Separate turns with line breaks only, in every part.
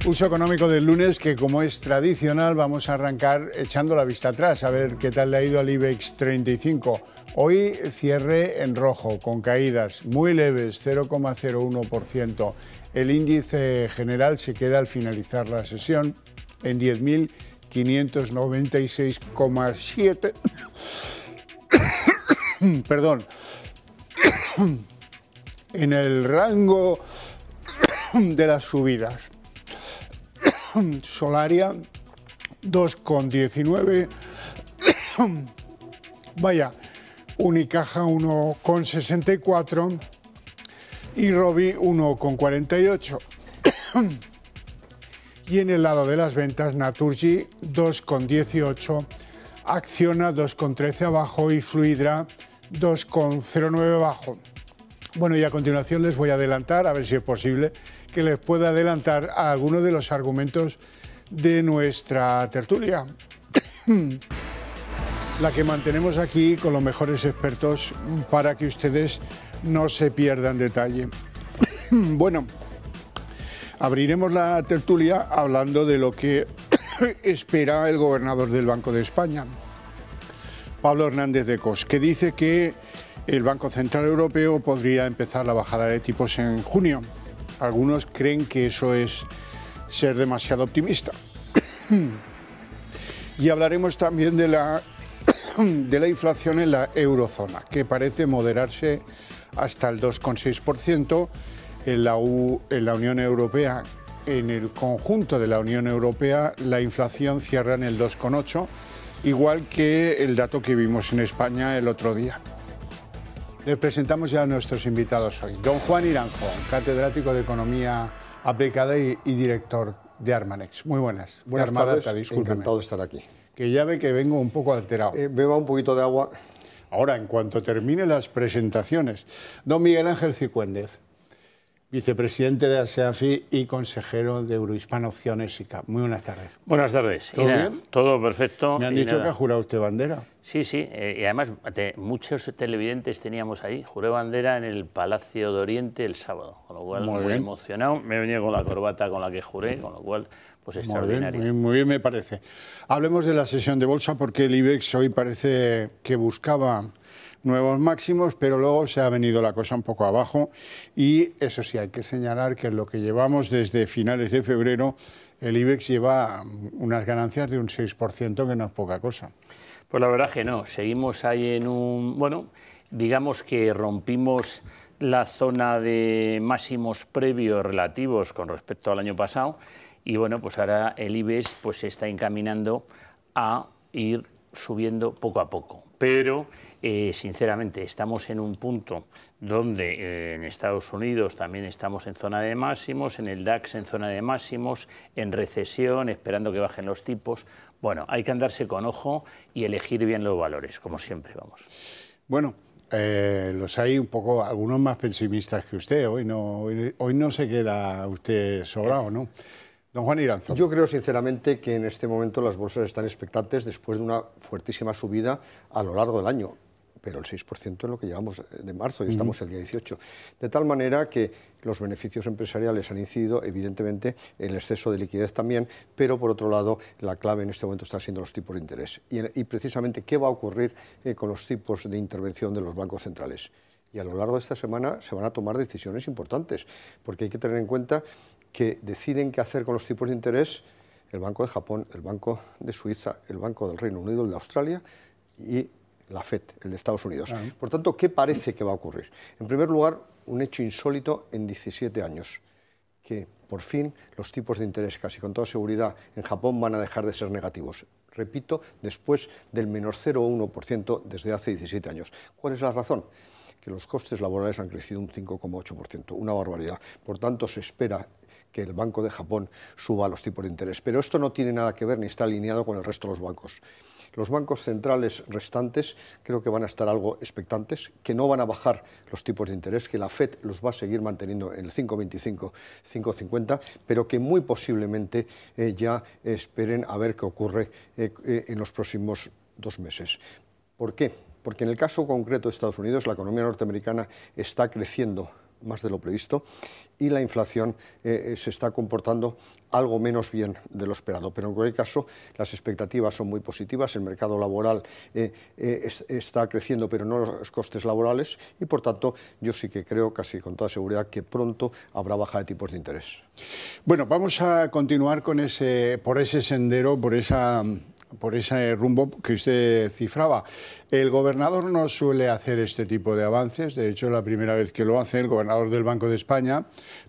Uso económico del lunes que, como es tradicional, vamos a arrancar echando la vista atrás, a ver qué tal le ha ido al IBEX 35. Hoy cierre en rojo, con caídas muy leves, 0,01%. El índice general se queda al finalizar la sesión en 10.596,7. Perdón. En el rango de las subidas. Solaria 2,19. Vaya, Unicaja 1,64 y Robi 1,48. Y en el lado de las ventas, Naturgy 2,18, Acciona 2,13 abajo y Fluidra 2,09 abajo. Bueno, y a continuación les voy a adelantar, a ver si es posible, que les pueda adelantar a algunos de los argumentos de nuestra tertulia. La que mantenemos aquí con los mejores expertos para que ustedes no se pierdan detalle. Bueno, abriremos la tertulia hablando de lo que espera el gobernador del Banco de España, Pablo Hernández de Cos, que dice que el Banco Central Europeo podría empezar la bajada de tipos en junio. Algunos creen que eso es ser demasiado optimista. Y hablaremos también de la inflación en la eurozona, que parece moderarse hasta el 2,6%. En la Unión Europea, en el conjunto de la Unión Europea, la inflación cierra en el 2,8%, igual que el dato que vimos en España el otro día. Les presentamos ya a nuestros invitados hoy. Don Juan Iranzo, catedrático de Economía Aplicada y director de Armanex. Muy buenas.
Buenas tardes, encantado de estar aquí.
Que ya ve que vengo un poco alterado.
Beba un poquito de agua.
Ahora, en cuanto termine las presentaciones, don Miguel Ángel Cicuéndez, vicepresidente de ASEAFI y consejero de Eurohispano Opciones SICAP. Muy buenas tardes.
Buenas tardes.
¿Todo bien?
Todo perfecto.
Me han dicho que ha jurado usted bandera.
Sí, sí, y además muchos televidentes teníamos ahí. Juré bandera en el Palacio de Oriente el sábado, con lo cual muy emocionado. Me he venido con la corbata con la que juré, con lo cual, pues extraordinario.
Muy bien me parece. Hablemos de la sesión de bolsa porque el IBEX hoy parece que buscaba nuevos máximos, pero luego se ha venido la cosa un poco abajo y eso sí, hay que señalar que en lo que llevamos desde finales de febrero, el IBEX lleva unas ganancias de un 6%, que no es poca cosa.
Pues la verdad que no, seguimos ahí en un... Bueno, digamos que rompimos la zona de máximos previos relativos con respecto al año pasado y bueno, pues ahora el IBEX pues se está encaminando a ir subiendo poco a poco, pero sinceramente estamos en un punto donde en Estados Unidos también estamos en zona de máximos, en el DAX en zona de máximos, en recesión, esperando que bajen los tipos. Bueno, hay que andarse con ojo y elegir bien los valores, como siempre, vamos.
Bueno, los hay un poco, algunos más pesimistas que usted, hoy no se queda usted sobrado, ¿no? Don Juan Iranzo.
Yo creo sinceramente que en este momento las bolsas están expectantes después de una fuertísima subida a lo largo del año, pero el 6% es lo que llevamos de marzo y estamos el día 18. De tal manera que los beneficios empresariales han incidido, evidentemente, el exceso de liquidez también, pero por otro lado, la clave en este momento está siendo los tipos de interés. Y precisamente, ¿qué va a ocurrir con los tipos de intervención de los bancos centrales? Y a lo largo de esta semana se van a tomar decisiones importantes, porque hay que tener en cuenta que deciden qué hacer con los tipos de interés el Banco de Japón, el Banco de Suiza, el Banco del Reino Unido, el de Australia y la FED, el de Estados Unidos. Por tanto, ¿qué parece que va a ocurrir? En primer lugar, un hecho insólito en 17 años, que por fin los tipos de interés, casi con toda seguridad, en Japón van a dejar de ser negativos. Repito, después del menos 0,1% desde hace 17 años. ¿Cuál es la razón? Que los costes laborales han crecido un 5,8%, una barbaridad. Por tanto, se espera que el Banco de Japón suba los tipos de interés. Pero esto no tiene nada que ver ni está alineado con el resto de los bancos. Los bancos centrales restantes creo que van a estar algo expectantes, que no van a bajar los tipos de interés, que la FED los va a seguir manteniendo en el 5,25, 5,50, pero que muy posiblemente ya esperen a ver qué ocurre en los próximos 2 meses. ¿Por qué? Porque en el caso concreto de Estados Unidos, la economía norteamericana está creciendo más de lo previsto, y la inflación se está comportando algo menos bien de lo esperado. Pero en cualquier caso, las expectativas son muy positivas, el mercado laboral está creciendo, pero no los costes laborales, y por tanto yo sí que creo, casi con toda seguridad, que pronto habrá baja de tipos de interés.
Bueno, vamos a continuar con por ese sendero, por ese rumbo que usted cifraba. El gobernador no suele hacer este tipo de avances, de hecho es la primera vez que lo hace el gobernador del Banco de España,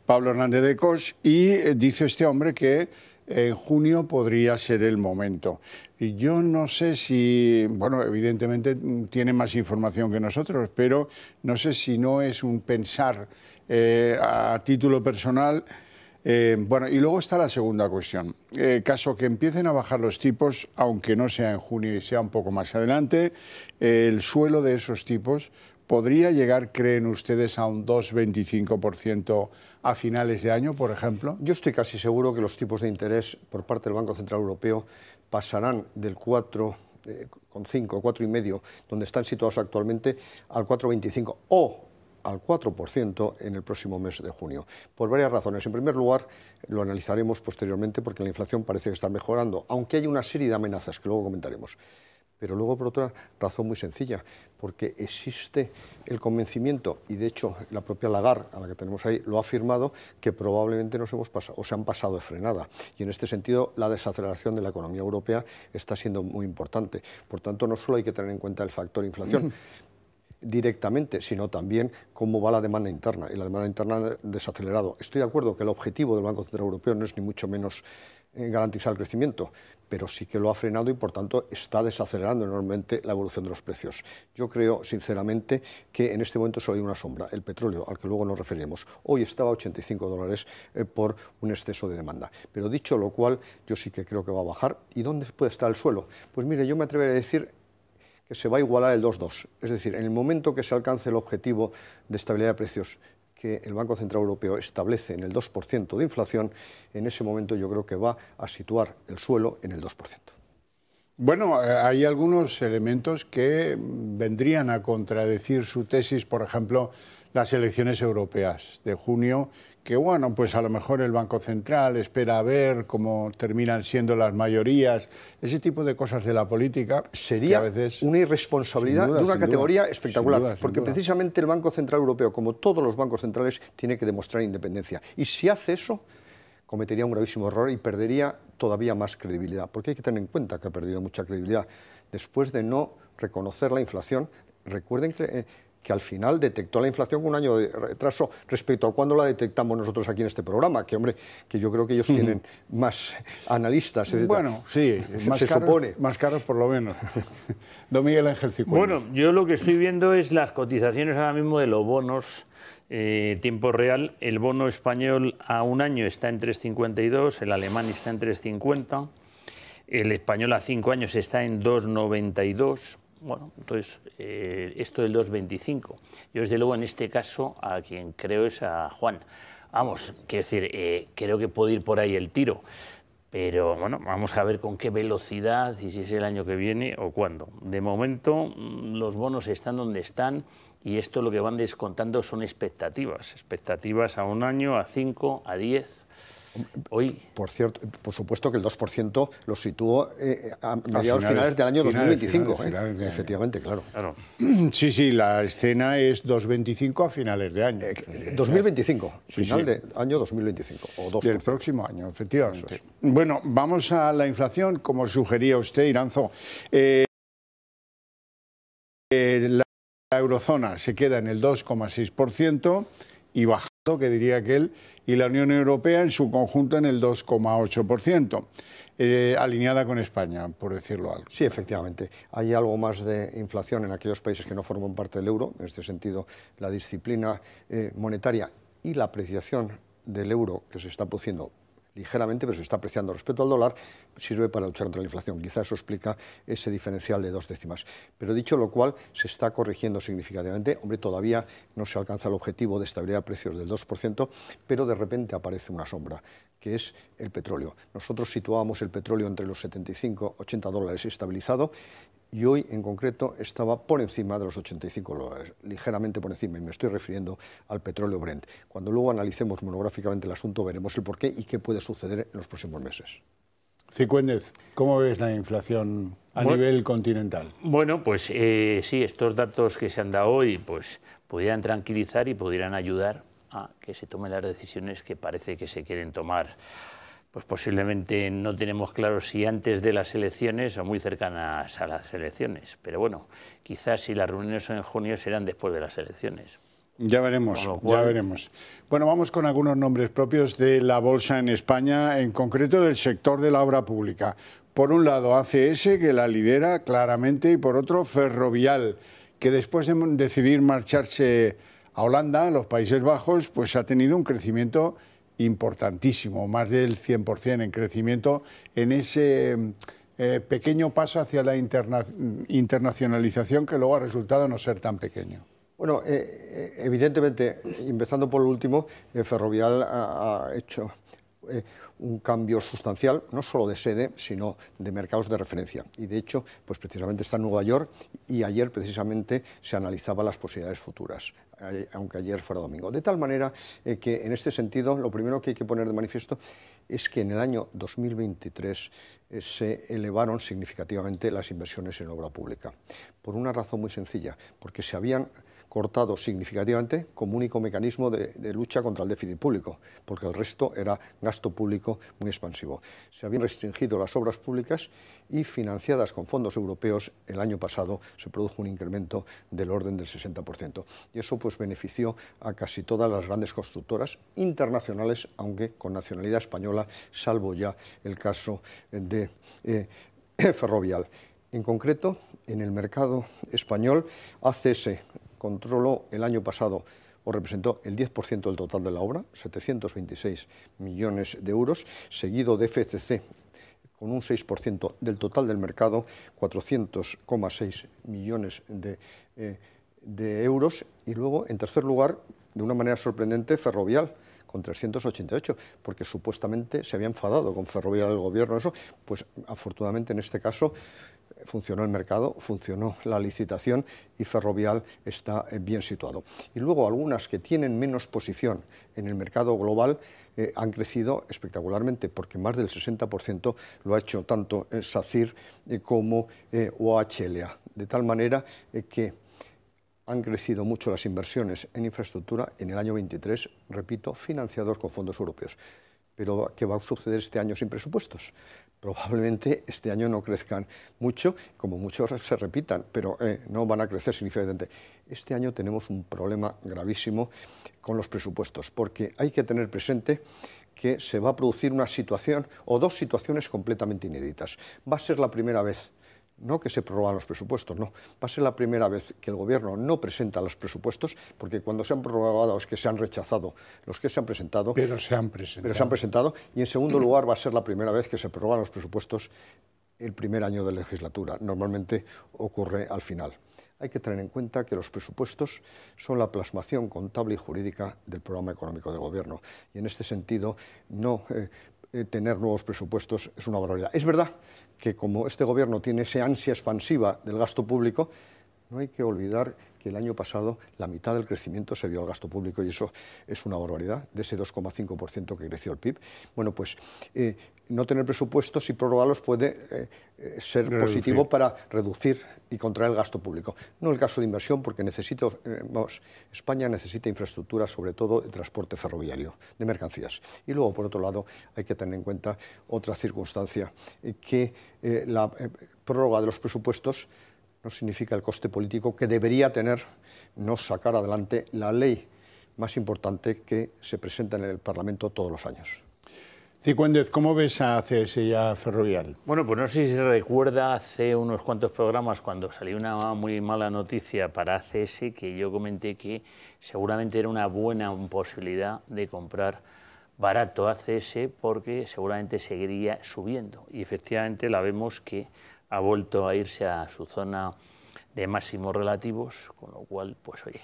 Pablo Hernández de Cos, y dice este hombre que en junio podría ser el momento. Y yo no sé si, bueno, evidentemente tiene más información que nosotros, pero no sé si no es un pensar a título personal. Bueno, y luego está la segunda cuestión. Caso que empiecen a bajar los tipos, aunque no sea en junio y sea un poco más adelante, el suelo de esos tipos podría llegar, ¿creen ustedes, a un 2,25% a finales de año, por ejemplo?
Yo estoy casi seguro que los tipos de interés por parte del Banco Central Europeo pasarán del 4,5, 4,5, donde están situados actualmente, al 4,25 o al 4% en el próximo mes de junio, por varias razones. En primer lugar, lo analizaremos posteriormente porque la inflación parece que está mejorando, aunque hay una serie de amenazas que luego comentaremos. Pero luego, por otra razón muy sencilla, porque existe el convencimiento, y de hecho la propia Lagarde, a la que tenemos ahí, lo ha afirmado, que probablemente nos hemos pasado, o se han pasado de frenada. Y en este sentido, la desaceleración de la economía europea está siendo muy importante. Por tanto, no solo hay que tener en cuenta el factor inflación directamente, sino también cómo va la demanda interna, y la demanda interna ha desacelerado. Estoy de acuerdo que el objetivo del Banco Central Europeo no es ni mucho menos garantizar el crecimiento, pero sí que lo ha frenado y por tanto está desacelerando enormemente la evolución de los precios. Yo creo sinceramente que en este momento solo hay una sombra, el petróleo, al que luego nos referiremos. Hoy estaba a $85 por un exceso de demanda, pero dicho lo cual, yo sí que creo que va a bajar. ¿Y dónde puede estar el suelo? Pues mire, yo me atrevería a decir que se va a igualar el 2,2, es decir, en el momento que se alcance el objetivo de estabilidad de precios que el Banco Central Europeo establece en el 2% de inflación, en ese momento yo creo que va a situar el suelo en el 2%.
Bueno, hay algunos elementos que vendrían a contradecir su tesis, por ejemplo, las elecciones europeas de junio, que bueno, pues a lo mejor el Banco Central espera a ver cómo terminan siendo las mayorías, ese tipo de cosas de la política.
Sería
a veces,
una irresponsabilidad de una categoría espectacular, porque precisamente el Banco Central Europeo, como todos los bancos centrales, tiene que demostrar independencia. Y si hace eso, cometería un gravísimo error y perdería todavía más credibilidad, porque hay que tener en cuenta que ha perdido mucha credibilidad después de no reconocer la inflación. Recuerden que al final detectó la inflación con un año de retraso respecto a cuando la detectamos nosotros aquí en este programa, que hombre, que yo creo que ellos tienen más analistas, etc.
Bueno, sí, más caros por lo menos. Don Miguel Ángel Cicuéndez.
Bueno, yo lo que estoy viendo es las cotizaciones ahora mismo de los bonos tiempo real. El bono español a un año está en 3,52, el alemán está en 3,50, el español a 5 años está en 2,92. Bueno, entonces, esto del 2,25. Yo, desde luego, en este caso, a quien creo es a Juan. Vamos, quiero decir, creo que puede ir por ahí el tiro. Pero, bueno, vamos a ver con qué velocidad y si es el año que viene o cuándo. De momento, los bonos están donde están y esto lo que van descontando son expectativas. Expectativas a un año, a 5, a 10... Hoy.
Por cierto, por supuesto que el 2% lo situó a mediados finales del año 2025. Efectivamente, claro.
Sí, la escena es 2,25 a finales de año.
2025, final de año 2025. O 2%.
Del próximo año, efectivamente. Bueno, vamos a la inflación, como sugería usted, Iranzo. La eurozona se queda en el 2,6% y baja, que diría aquel, y la Unión Europea en su conjunto en el 2,8%, alineada con España, por decirlo algo.
Sí, efectivamente. Hay algo más de inflación en aquellos países que no forman parte del euro. En este sentido, la disciplina monetaria y la apreciación del euro que se está produciendo ligeramente, pero se está apreciando respecto al dólar, sirve para luchar contra la inflación. Quizás eso explica ese diferencial de 2 décimas. Pero dicho lo cual, se está corrigiendo significativamente. Hombre, todavía no se alcanza el objetivo de estabilidad de precios del 2%, pero de repente aparece una sombra, que es el petróleo. Nosotros situábamos el petróleo entre los 75-80 dólares estabilizado. y hoy en concreto estaba por encima de los $85, ligeramente por encima, y me estoy refiriendo al petróleo Brent. Cuando luego analicemos monográficamente el asunto veremos el porqué y qué puede suceder en los próximos meses.
Cicuéndez, ¿cómo ves la inflación a nivel continental?
Bueno, pues sí, estos datos que se han dado hoy pues pudieran tranquilizar y pudieran ayudar a que se tomen las decisiones que parece que se quieren tomar. Pues posiblemente no tenemos claro si antes de las elecciones o muy cercanas a las elecciones, pero bueno, quizás si las reuniones son en junio serán después de las elecciones.
Ya veremos, ya veremos. Bueno, vamos con algunos nombres propios de la bolsa en España, en concreto del sector de la obra pública. Por un lado, ACS, que la lidera claramente, y por otro, Ferrovial, que después de decidir marcharse a Holanda, a los Países Bajos, pues ha tenido un crecimiento importantísimo, más del 100% en crecimiento en ese pequeño paso hacia la internacionalización que luego ha resultado no ser tan pequeño.
Bueno, evidentemente, empezando por el último, Ferrovial ha hecho un cambio sustancial, no solo de sede, sino de mercados de referencia. Y de hecho, pues precisamente está en Nueva York y ayer precisamente se analizaban las posibilidades futuras, aunque ayer fuera domingo. De tal manera que en este sentido, lo primero que hay que poner de manifiesto es que en el año 2023 se elevaron significativamente las inversiones en obra pública, por una razón muy sencilla, porque se habían cortado significativamente como único mecanismo de lucha contra el déficit público, porque el resto era gasto público muy expansivo. Se habían restringido las obras públicas y financiadas con fondos europeos, el año pasado se produjo un incremento del orden del 60%. Y eso pues benefició a casi todas las grandes constructoras internacionales, aunque con nacionalidad española, salvo ya el caso de Ferrovial. En concreto, en el mercado español, ACS controló el año pasado o representó el 10% del total de la obra, 726 millones de euros, seguido de FCC con un 6% del total del mercado, 400,6 millones de euros, y luego, en tercer lugar, de una manera sorprendente, Ferrovial, con 388, porque supuestamente se había enfadado con Ferrovial el gobierno. Eso, pues afortunadamente en este caso funcionó el mercado, funcionó la licitación y Ferrovial está bien situado. Y luego algunas que tienen menos posición en el mercado global han crecido espectacularmente, porque más del 60% lo ha hecho tanto SACIR como OHLA, de tal manera que han crecido mucho las inversiones en infraestructura en el año 23, repito, financiados con fondos europeos. Pero ¿qué va a suceder este año sin presupuestos? Probablemente este año no crezcan mucho, como muchos se repitan, pero no van a crecer significativamente. Este año tenemos un problema gravísimo con los presupuestos, porque hay que tener presente que se va a producir una situación o dos situaciones completamente inéditas. Va a ser la primera vez, no que se prorrogan los presupuestos, no, va a ser la primera vez que el Gobierno no presenta los presupuestos, porque cuando se han prorrogado es que se han rechazado los que se han presentado.
Pero se han presentado.
Y en segundo lugar va a ser la primera vez que se prorrogan los presupuestos el primer año de legislatura. Normalmente ocurre al final. Hay que tener en cuenta que los presupuestos son la plasmación contable y jurídica del programa económico del Gobierno. Y en este sentido, no tener nuevos presupuestos es una barbaridad. Es verdad que como este Gobierno tiene esa ansia expansiva del gasto público, no hay que olvidar que el año pasado la mitad del crecimiento se dio al gasto público, y eso es una barbaridad, de ese 2,5% que creció el PIB. Bueno, pues no tener presupuestos y prorrogarlos puede ser positivo para reducir y contraer el gasto público. No el caso de inversión, porque España necesita infraestructura, sobre todo de transporte ferroviario, de mercancías. Y luego, por otro lado, hay que tener en cuenta otra circunstancia, que la prórroga de los presupuestos no significa el coste político que debería tener no sacar adelante la ley más importante que se presenta en el Parlamento todos los años.
Cicuéndez, ¿cómo ves a ACS y a Ferrovial?
Bueno, pues no sé si se recuerda hace unos cuantos programas cuando salió una muy mala noticia para ACS, que yo comenté que seguramente era una buena posibilidad de comprar barato ACS porque seguramente seguiría subiendo. Y efectivamente la vemos que ha vuelto a irse a su zona de máximos relativos, con lo cual, pues oye,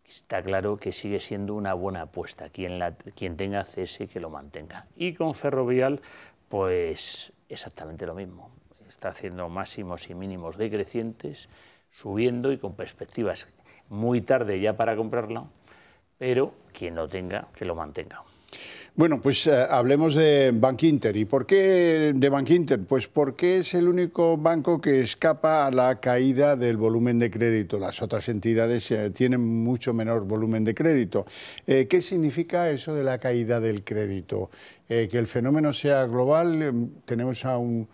está claro que sigue siendo una buena apuesta. Quien tenga ACS que lo mantenga. Y con Ferrovial, pues exactamente lo mismo. está haciendo máximos y mínimos decrecientes, subiendo y con perspectivas muy tarde ya para comprarla, pero quien lo tenga, que lo mantenga.
Bueno, pues hablemos de Bankinter. ¿Y por qué de Bankinter? Pues porque es el único banco que escapa a la caída del volumen de crédito. Las otras entidades tienen mucho menor volumen de crédito. ¿Qué significa eso de la caída del crédito? Que el fenómeno sea global. Tenemos a un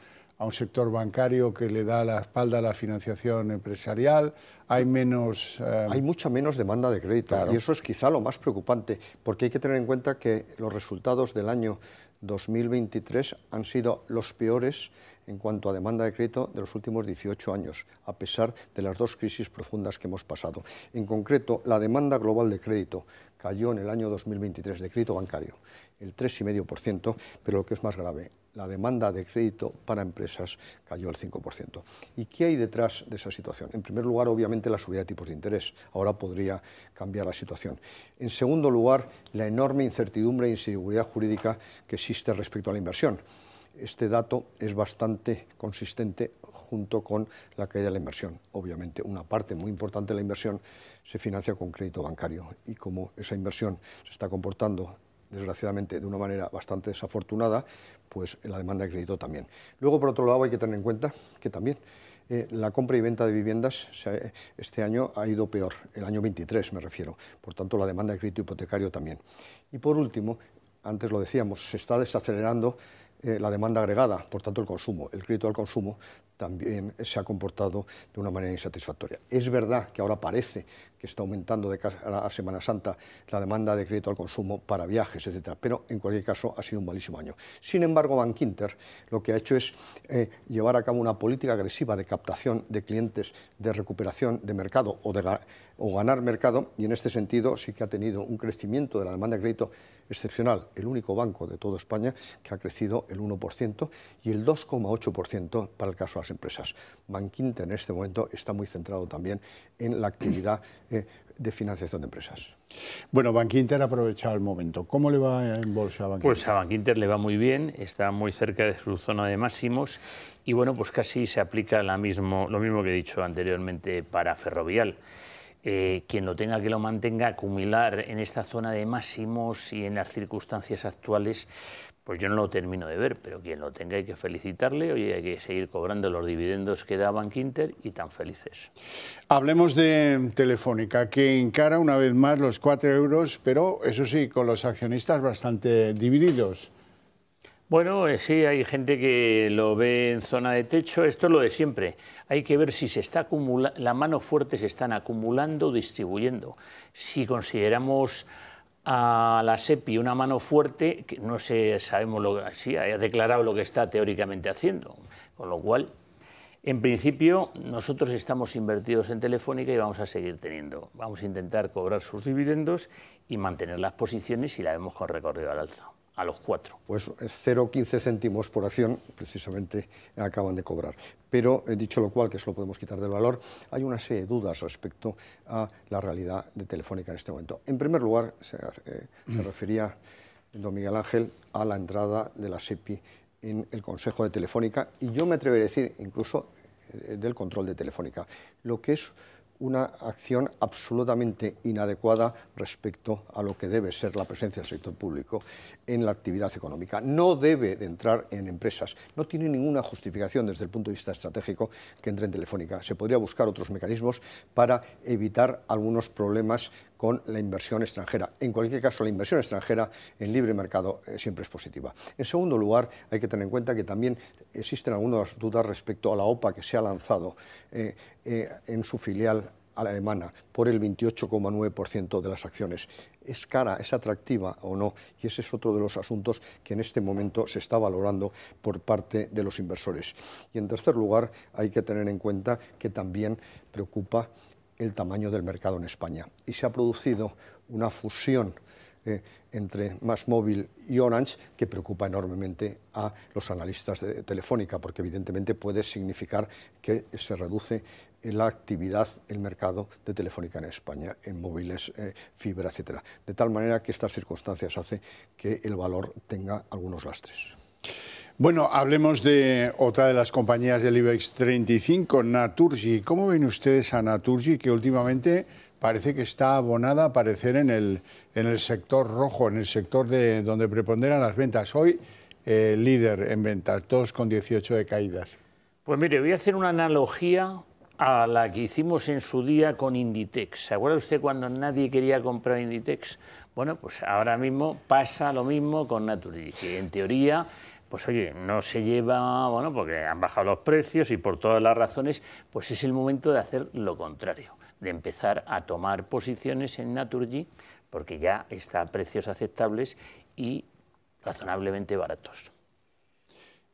sector bancario que le da la espalda a la financiación empresarial. Hay menos...
Hay mucha menos demanda de crédito, claro. Y eso es quizá lo más preocupante, porque hay que tener en cuenta que los resultados del año 2023 han sido los peores en cuanto a demanda de crédito de los últimos 18 años, a pesar de las dos crisis profundas que hemos pasado. En concreto, la demanda global de crédito cayó en el año 2023, de crédito bancario, el 3,5%, pero lo que es más grave, la demanda de crédito para empresas cayó al 5%. ¿Y qué hay detrás de esa situación? En primer lugar, obviamente, la subida de tipos de interés. Ahora podría cambiar la situación. En segundo lugar, la enorme incertidumbre e inseguridad jurídica que existe respecto a la inversión. Este dato es bastante consistente junto con la caída de la inversión. Obviamente, una parte muy importante de la inversión se financia con crédito bancario, y como esa inversión se está comportando desgraciadamente de una manera bastante desafortunada, pues la demanda de crédito también. Luego, por otro lado, hay que tener en cuenta que también la compra y venta de viviendas este año ha ido peor, el año 23 me refiero, por tanto la demanda de crédito hipotecario también. Y por último, antes lo decíamos, se está desacelerando la demanda agregada, por tanto el consumo, el crédito al consumo también se ha comportado de una manera insatisfactoria. Es verdad que ahora parece que está aumentando de cara a Semana Santa la demanda de crédito al consumo para viajes, etcétera, pero en cualquier caso ha sido un malísimo año. Sin embargo, Bankinter lo que ha hecho es llevar a cabo una política agresiva de captación de clientes, de recuperación de mercado o ganar mercado, y en este sentido sí que ha tenido un crecimiento de la demanda de crédito excepcional, el único banco de toda España que ha crecido el 1% y el 2,8% para el caso de las empresas. Bankinter en este momento está muy centrado también en la actividad de financiación de empresas.
Bueno, Bankinter ha aprovechado el momento. ¿Cómo le va en bolsa a Bankinter?
Pues a Bankinter le va muy bien, está muy cerca de su zona de máximos y bueno, pues casi se aplica lo mismo que he dicho anteriormente para Ferrovial. Quien lo tenga que lo mantenga, acumular en esta zona de máximos y en las circunstancias actuales, pues yo no lo termino de ver, pero quien lo tenga hay que felicitarle, oye, hay que seguir cobrando los dividendos que da Bankinter y tan felices.
Hablemos de Telefónica, que encara una vez más los 4 euros, pero eso sí, con los accionistas bastante divididos.
Bueno, sí, hay gente que lo ve en zona de techo, esto es lo de siempre. Hay que ver si se está acumulando, la mano fuerte se están acumulando o distribuyendo. Si consideramos a la SEPI una mano fuerte, que no sé, sabemos lo que sí, ha declarado lo que está teóricamente haciendo, con lo cual, en principio, nosotros estamos invertidos en Telefónica y vamos a seguir teniendo. Vamos a intentar cobrar sus dividendos y mantener las posiciones y la vemos con recorrido al alza. A los 4.
Pues 0,15 céntimos por acción, precisamente acaban de cobrar. Pero, dicho lo cual, que eso lo podemos quitar del valor, hay una serie de dudas respecto a la realidad de Telefónica en este momento. En primer lugar, se refería don Miguel Ángel a la entrada de la SEPI en el Consejo de Telefónica, y yo me atrevería a decir incluso del control de Telefónica, lo que es una acción absolutamente inadecuada respecto a lo que debe ser la presencia del sector público en la actividad económica. No debe de entrar en empresas, no tiene ninguna justificación desde el punto de vista estratégico que entre en Telefónica. Se podría buscar otros mecanismos para evitar algunos problemas con la inversión extranjera. En cualquier caso, la inversión extranjera en libre mercado siempre es positiva. En segundo lugar, hay que tener en cuenta que también existen algunas dudas respecto a la OPA que se ha lanzado en su filial alemana por el 28,9% de las acciones. ¿Es cara, es atractiva o no? Y ese es otro de los asuntos que en este momento se está valorando por parte de los inversores. Y en tercer lugar, hay que tener en cuenta que también preocupa el tamaño del mercado en España. Y se ha producido una fusión entre MásMóvil y Orange que preocupa enormemente a los analistas de Telefónica, porque evidentemente puede significar que se reduce la actividad, el mercado de Telefónica en España, en móviles, fibra, etcétera. De tal manera que estas circunstancias hacen que el valor tenga algunos lastres.
Bueno, hablemos de otra de las compañías del IBEX 35, Naturgy. ¿Cómo ven ustedes a Naturgy, que últimamente parece que está abonada a aparecer en el sector rojo, en el sector donde preponderan las ventas? Hoy, líder en ventas, 2,18 de caídas.
Pues mire, voy a hacer una analogía a la que hicimos en su día con Inditex. ¿Se acuerda usted cuando nadie quería comprar Inditex? Bueno, pues ahora mismo pasa lo mismo con Naturgy, que en teoría, pues oye, no se lleva, bueno, porque han bajado los precios y por todas las razones, pues es el momento de hacer lo contrario, de empezar a tomar posiciones en Naturgy, porque ya está a precios aceptables y razonablemente baratos.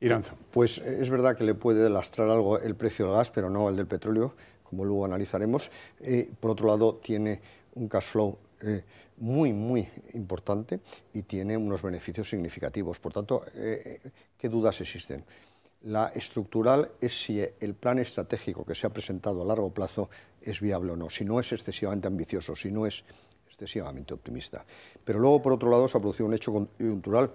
Iranzo.
Pues es verdad que le puede lastrar algo el precio del gas, pero no el del petróleo, como luego analizaremos. Por otro lado, tiene un cash flow muy importante y tiene unos beneficios significativos. Por tanto, ¿qué dudas existen? La estructural es si el plan estratégico que se ha presentado a largo plazo es viable o no, si no es excesivamente ambicioso, si no es excesivamente optimista. Pero luego, por otro lado, se ha producido un hecho coyuntural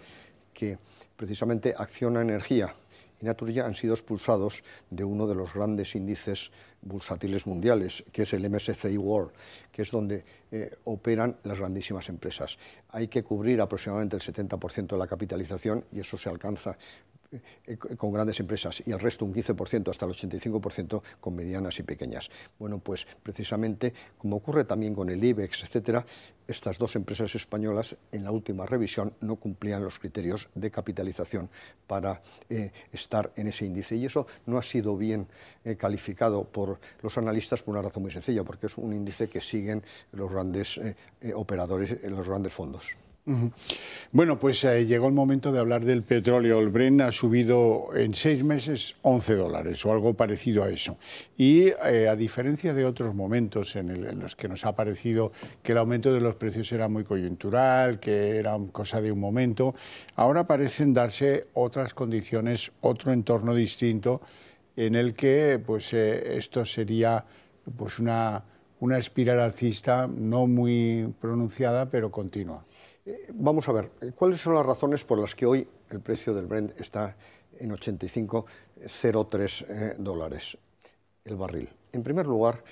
que precisamente Acciona Energía y Naturgy han sido expulsados de uno de los grandes índices bursátiles mundiales, que es el MSCI World, que es donde operan las grandísimas empresas. Hay que cubrir aproximadamente el 70% de la capitalización y eso se alcanza con grandes empresas y el resto, un 15%, hasta el 85%, con medianas y pequeñas. Bueno, pues precisamente, como ocurre también con el IBEX, etcétera, estas dos empresas españolas en la última revisión no cumplían los criterios de capitalización para estar en ese índice y eso no ha sido bien calificado por los analistas por una razón muy sencilla, porque es un índice que siguen los grandes operadores, los grandes fondos.
Bueno, pues llegó el momento de hablar del petróleo. El Brent ha subido en 6 meses $11 o algo parecido a eso. Y a diferencia de otros momentos en los que nos ha parecido que el aumento de los precios era muy coyuntural, que era cosa de un momento, ahora parecen darse otras condiciones, otro entorno distinto en el que pues, esto sería pues, una espiral alcista no muy pronunciada, pero continua.
Vamos a ver, ¿cuáles son las razones por las que hoy el precio del Brent está en 85,03 dólares el barril? En primer lugar,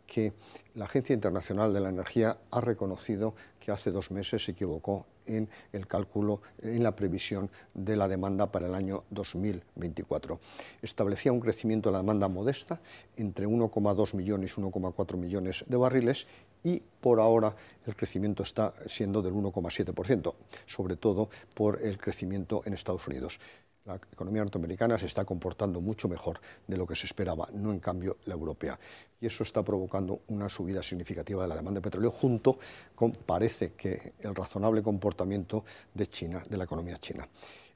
que la Agencia Internacional de la Energía ha reconocido que hace 2 meses se equivocó en el cálculo, en la previsión de la demanda para el año 2024. Establecía un crecimiento de la demanda modesta entre 1,2 millones y 1,4 millones de barriles y por ahora el crecimiento está siendo del 1,7%, sobre todo por el crecimiento en Estados Unidos. La economía norteamericana se está comportando mucho mejor de lo que se esperaba, no en cambio la europea. Y eso está provocando una subida significativa de la demanda de petróleo junto con, parece que, el razonable comportamiento de China, de la economía china.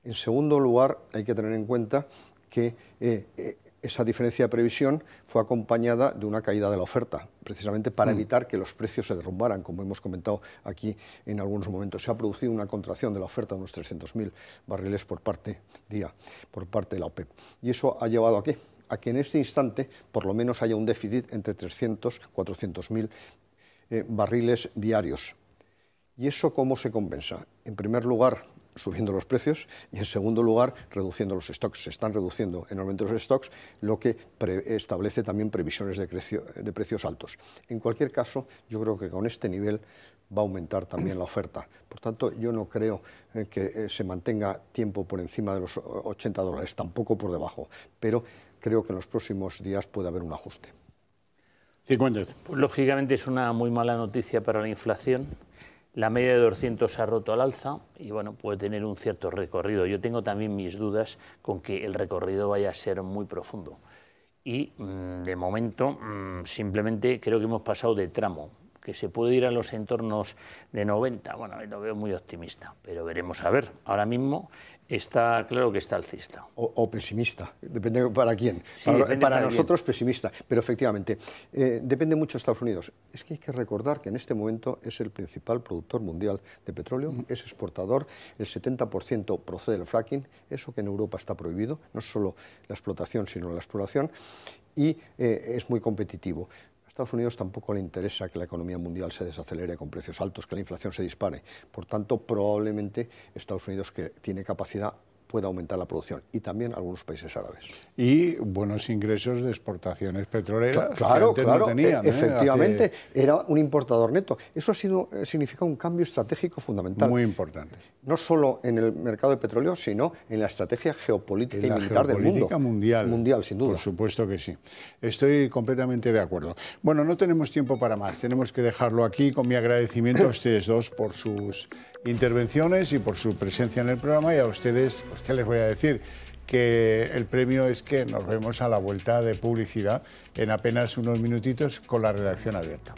En segundo lugar, hay que tener en cuenta que esa diferencia de previsión fue acompañada de una caída de la oferta, precisamente para evitar que los precios se derrumbaran, como hemos comentado aquí en algunos momentos. Se ha producido una contracción de la oferta de unos 300.000 barriles por parte de la OPEP. Y eso ha llevado ¿a qué? A que en este instante por lo menos haya un déficit entre 300 y 400.000 barriles diarios. ¿Y eso cómo se compensa? En primer lugar, subiendo los precios y, en segundo lugar, reduciendo los stocks. Se están reduciendo enormemente los stocks, lo que establece también previsiones de precios altos. En cualquier caso, yo creo que con este nivel va a aumentar también la oferta. Por tanto, yo no creo que se mantenga tiempo por encima de los 80 dólares, tampoco por debajo, pero creo que en los próximos días puede haber un ajuste.
Pues, lógicamente es una muy mala noticia para la inflación. La media de 200 se ha roto al alza y bueno, puede tener un cierto recorrido. Yo tengo también mis dudas con que el recorrido vaya a ser muy profundo. Y de momento simplemente creo que hemos pasado de tramo, que se puede ir a los entornos de 90. Bueno, lo veo muy optimista, pero veremos a ver. Ahora mismo está claro que está alcista.
O pesimista, depende para quién.
Sí,
para nosotros pesimista, pero efectivamente, depende mucho de Estados Unidos. Es que hay que recordar que en este momento es el principal productor mundial de petróleo, es exportador, el 70% procede del fracking, eso que en Europa está prohibido, no solo la explotación, sino la exploración, y es muy competitivo. A Estados Unidos tampoco le interesa que la economía mundial se desacelere con precios altos, que la inflación se dispare. Por tanto, probablemente Estados Unidos, que tiene capacidad pueda aumentar la producción, y también algunos países árabes.
Y buenos ingresos de exportaciones petroleras
Claro,
que antes
claro,
no tenían.
efectivamente, era un importador neto. Eso significa un cambio estratégico fundamental.
Muy importante.
No solo en el mercado de petróleo, sino en la estrategia geopolítica y
La
militar del mundo.
geopolítica mundial.
Mundial, sin duda.
Por supuesto que sí. Estoy completamente de acuerdo. Bueno, no tenemos tiempo para más. Tenemos que dejarlo aquí, con mi agradecimiento a ustedes dos por sus intervenciones y por su presencia en el programa, y a ustedes, pues, ¿qué les voy a decir? Que el premio es que nos vemos a la vuelta de publicidad en apenas unos minutitos con la redacción abierta.